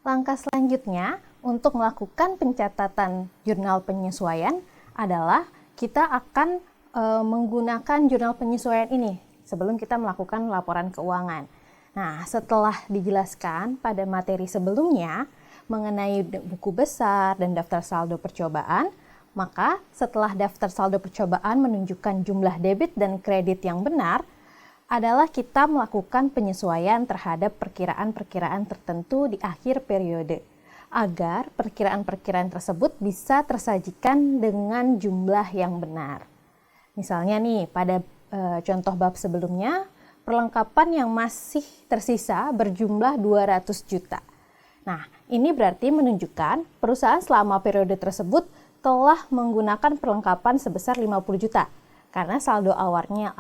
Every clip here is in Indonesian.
Langkah selanjutnya untuk melakukan pencatatan jurnal penyesuaian adalah kita akan menggunakan jurnal penyesuaian ini sebelum kita melakukan laporan keuangan. Nah, setelah dijelaskan pada materi sebelumnya mengenai buku besar dan daftar saldo percobaan, maka setelah daftar saldo percobaan menunjukkan jumlah debit dan kredit yang benar, adalah kita melakukan penyesuaian terhadap perkiraan-perkiraan tertentu di akhir periode, agar perkiraan-perkiraan tersebut bisa tersajikan dengan jumlah yang benar. Misalnya nih, pada contoh bab sebelumnya, perlengkapan yang masih tersisa berjumlah 200 juta. Nah, ini berarti menunjukkan perusahaan selama periode tersebut telah menggunakan perlengkapan sebesar 50 juta. Karena saldo awalnya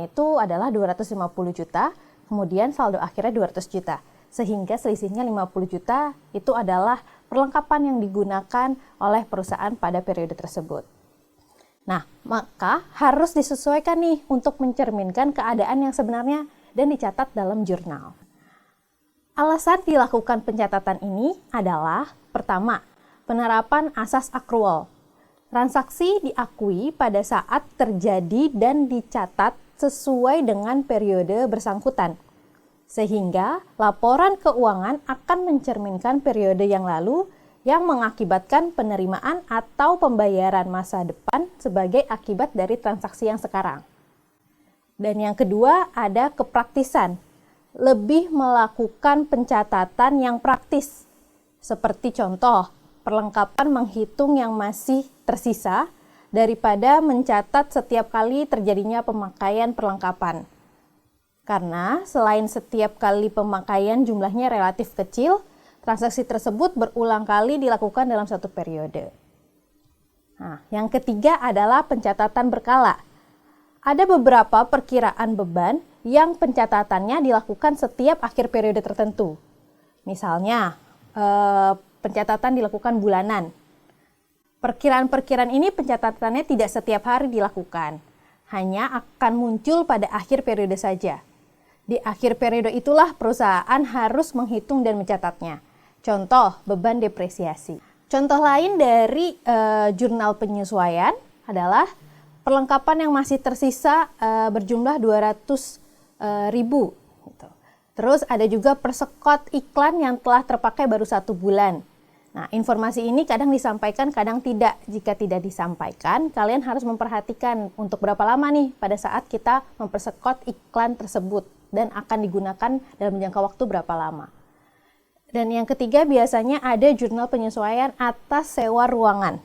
itu adalah 250 juta, kemudian saldo akhirnya 200 juta. Sehingga selisihnya 50 juta itu adalah perlengkapan yang digunakan oleh perusahaan pada periode tersebut. Nah, maka harus disesuaikan nih untuk mencerminkan keadaan yang sebenarnya dan dicatat dalam jurnal. Alasan dilakukan pencatatan ini adalah pertama, penerapan asas akrual. Transaksi diakui pada saat terjadi dan dicatat sesuai dengan periode bersangkutan. Sehingga laporan keuangan akan mencerminkan periode yang lalu yang mengakibatkan penerimaan atau pembayaran masa depan sebagai akibat dari transaksi yang sekarang. Dan yang kedua ada kepraktisan. Lebih melakukan pencatatan yang praktis. Seperti contoh, perlengkapan menghitung yang masih tersisa daripada mencatat setiap kali terjadinya pemakaian perlengkapan. Karena selain setiap kali pemakaian jumlahnya relatif kecil, transaksi tersebut berulang kali dilakukan dalam satu periode. Nah, yang ketiga adalah pencatatan berkala. Ada beberapa perkiraan beban yang pencatatannya dilakukan setiap akhir periode tertentu. Misalnya, pencatatan dilakukan bulanan. Perkiraan-perkiraan ini pencatatannya tidak setiap hari dilakukan, hanya akan muncul pada akhir periode saja. Di akhir periode itulah perusahaan harus menghitung dan mencatatnya. Contoh, beban depresiasi. Contoh lain dari jurnal penyesuaian adalah perlengkapan yang masih tersisa berjumlah 200.000. Gitu. Terus ada juga persekot iklan yang telah terpakai baru 1 bulan. Nah, informasi ini kadang disampaikan, kadang tidak. Jika tidak disampaikan, kalian harus memperhatikan untuk berapa lama nih pada saat kita mempersekot iklan tersebut dan akan digunakan dalam jangka waktu berapa lama. Dan yang ketiga biasanya ada jurnal penyesuaian atas sewa ruangan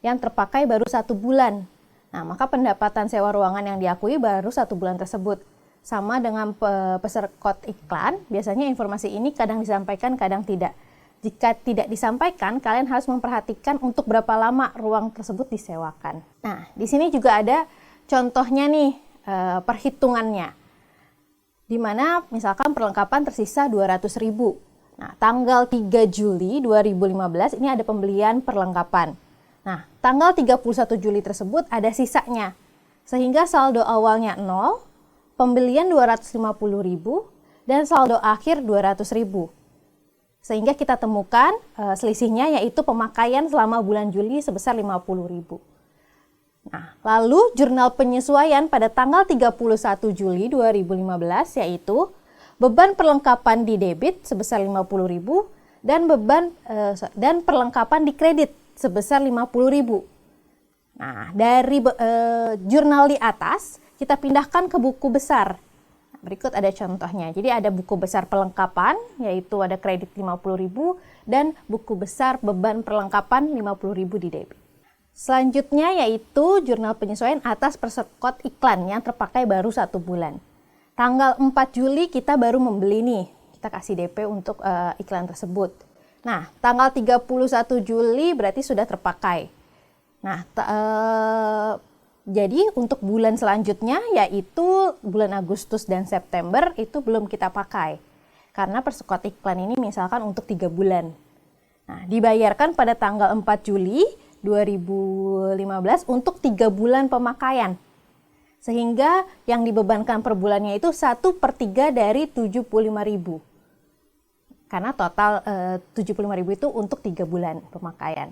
yang terpakai baru 1 bulan. Nah, maka pendapatan sewa ruangan yang diakui baru 1 bulan tersebut. Sama dengan persekot iklan, biasanya informasi ini kadang disampaikan, kadang tidak. Jika tidak disampaikan, kalian harus memperhatikan untuk berapa lama ruang tersebut disewakan. Nah, di sini juga ada contohnya nih, perhitungannya. Di mana misalkan perlengkapan tersisa 200.000. Nah, tanggal 3 Juli 2015 ini ada pembelian perlengkapan. Nah, tanggal 31 Juli tersebut ada sisanya. Sehingga saldo awalnya 0, pembelian 250.000, dan saldo akhir 200.000. Sehingga kita temukan selisihnya yaitu pemakaian selama bulan Juli sebesar 50.000. Nah, lalu jurnal penyesuaian pada tanggal 31 Juli 2015 yaitu beban perlengkapan di debit sebesar 50.000 dan dan perlengkapan di kredit sebesar 50.000. Nah, dari jurnal di atas kita pindahkan ke buku besar. Berikut ada contohnya. Jadi ada buku besar perlengkapan, yaitu ada kredit 50.000 dan buku besar beban perlengkapan 50.000 di debit. Selanjutnya yaitu jurnal penyesuaian atas persekot iklan yang terpakai baru 1 bulan. Tanggal 4 Juli kita baru membeli nih, kita kasih DP untuk iklan tersebut. Nah, tanggal 31 Juli berarti sudah terpakai. Nah, jadi untuk bulan selanjutnya yaitu bulan Agustus dan September itu belum kita pakai. Karena persekot iklan ini misalkan untuk 3 bulan. Nah, dibayarkan pada tanggal 4 Juli 2015 untuk 3 bulan pemakaian. Sehingga yang dibebankan per bulannya itu 1/3 dari 75.000. Karena total 75.000 itu untuk 3 bulan pemakaian.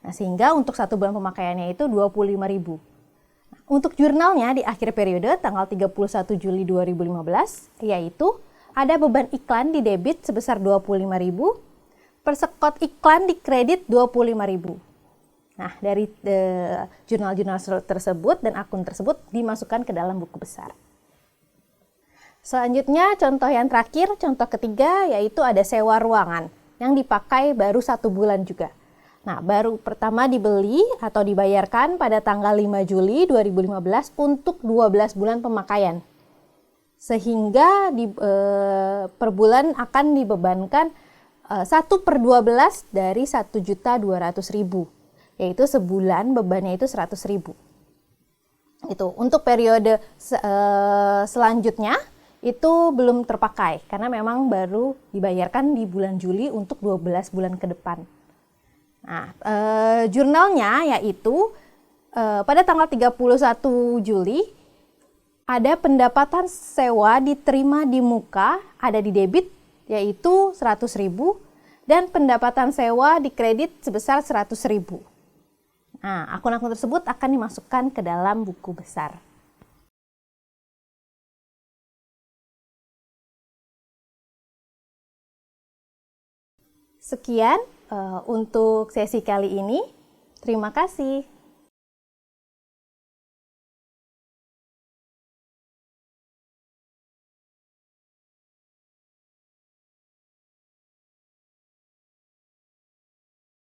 Nah, sehingga untuk 1 bulan pemakaiannya itu 25.000. Untuk jurnalnya di akhir periode tanggal 31 Juli 2015, yaitu ada beban iklan di debit sebesar 25.000, persekot iklan di kredit 25.000. Nah, dari jurnal-jurnal tersebut dan akun tersebut dimasukkan ke dalam buku besar. Selanjutnya, contoh yang terakhir, contoh ketiga, yaitu ada sewa ruangan yang dipakai baru 1 bulan juga. Nah, baru pertama dibeli atau dibayarkan pada tanggal 5 Juli 2015 untuk 12 bulan pemakaian. Sehingga per bulan akan dibebankan 1/12 dari 1.200.000. Yaitu sebulan bebannya itu 100.000. Itu untuk periode selanjutnya itu belum terpakai karena memang baru dibayarkan di bulan Juli untuk 12 bulan ke depan. Nah, jurnalnya yaitu pada tanggal 31 Juli ada pendapatan sewa diterima di muka, ada di debit yaitu 100.000 dan pendapatan sewa di kredit sebesar 100.000. Nah, akun-akun tersebut akan dimasukkan ke dalam buku besar. Sekian untuk sesi kali ini. Terima kasih.